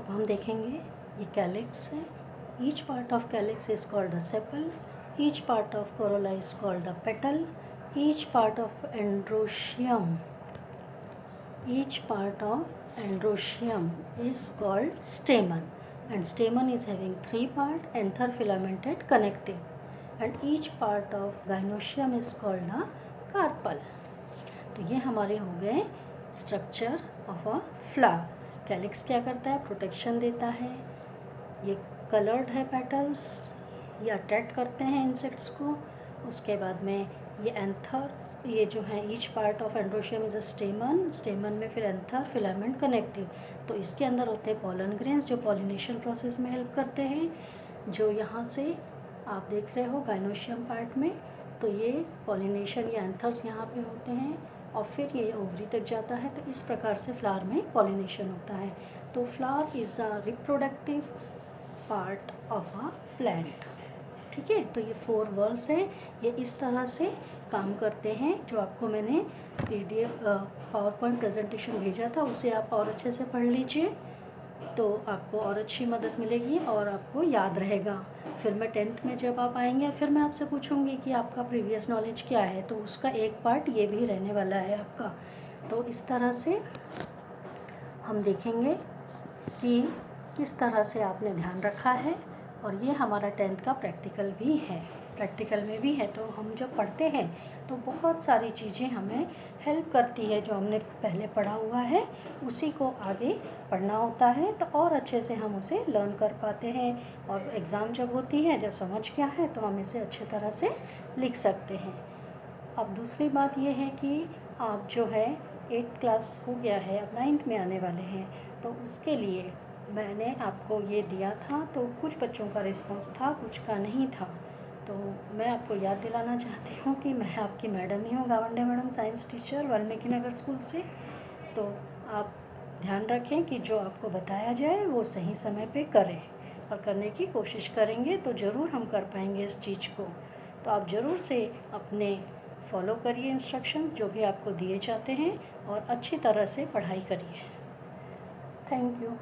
अब हम देखेंगे ये कैलिक्स है. Each part of calyx is called a sepal. Each part of Corolla is called a petal. Each part of androecium is called stamen, and stamen is having 3 parts, anther, filamented, connective, and each part of gynoecium is called a carpel. तो ये हमारे हो गए structure of a flower. Calyx क्या करता है? Protection देता है. ये कलर्ड है पेटल्स, ये अट्रैक्ट करते हैं इंसेक्ट्स को. उसके बाद में ये एंथर्स, ये जो है each part of androecium is a स्टेमन. स्टेमन में फिर एंथर, फिलामेंट, कनेक्टिव. तो इसके अंदर होते हैं पॉलन ग्रेन्स जो पॉलिनेशन प्रोसेस में हेल्प करते हैं. जो यहाँ से आप देख रहे हो गाइनोशियम पार्ट में, तो ये पॉलिनेशन या एंथर्स यहाँ पे होते हैं और फिर ये ओवरी तक जाता है. तो इस प्रकार से फ्लावर में पॉलिनेशन होता है. तो flower is a reproductive part of a plant. ठीक है. तो ये 4 वर्ल्स हैं, ये इस तरह से काम करते हैं. जो आपको मैंने PDF पावर पॉइंट प्रेजेंटेशन भेजा था, उसे आप और अच्छे से पढ़ लीजिए, तो आपको और अच्छी मदद मिलेगी और आपको याद रहेगा. फिर मैं 10th में जब आप आएंगे, फिर मैं आपसे पूछूंगी कि आपका प्रीवियस नॉलेज क्या है, तो उसका एक पार्ट ये भी रहने वाला है आपका. तो इस तरह से हम देखेंगे कि किस तरह से आपने ध्यान रखा है. और ये हमारा 10th का प्रैक्टिकल भी है, प्रैक्टिकल में भी है. तो हम जब पढ़ते हैं तो बहुत सारी चीज़ें हमें हेल्प करती है. जो हमने पहले पढ़ा हुआ है उसी को आगे पढ़ना होता है, तो और अच्छे से हम उसे लर्न कर पाते हैं. और एग्ज़ाम जब होती है, जब समझ गया है, तो हम इसे अच्छे तरह से लिख सकते हैं. अब दूसरी बात ये है कि आप जो है 8th क्लास हो गया है, अब 9th में आने वाले हैं, तो उसके लिए मैंने आपको ये दिया था. तो कुछ बच्चों का रिस्पांस था, कुछ का नहीं था. तो मैं आपको याद दिलाना चाहती हूँ कि मैं आपकी मैडम ही हूँ, Gawande madam, science teacher, Valmiki Nagar school से. तो आप ध्यान रखें कि जो आपको बताया जाए वो सही समय पे करें, और करने की कोशिश करेंगे तो ज़रूर हम कर पाएंगे इस चीज़ को. तो आप ज़रूर से अपने फॉलो करिए इंस्ट्रक्शंस जो भी आपको दिए जाते हैं, और अच्छी तरह से पढ़ाई करिए. Thank you.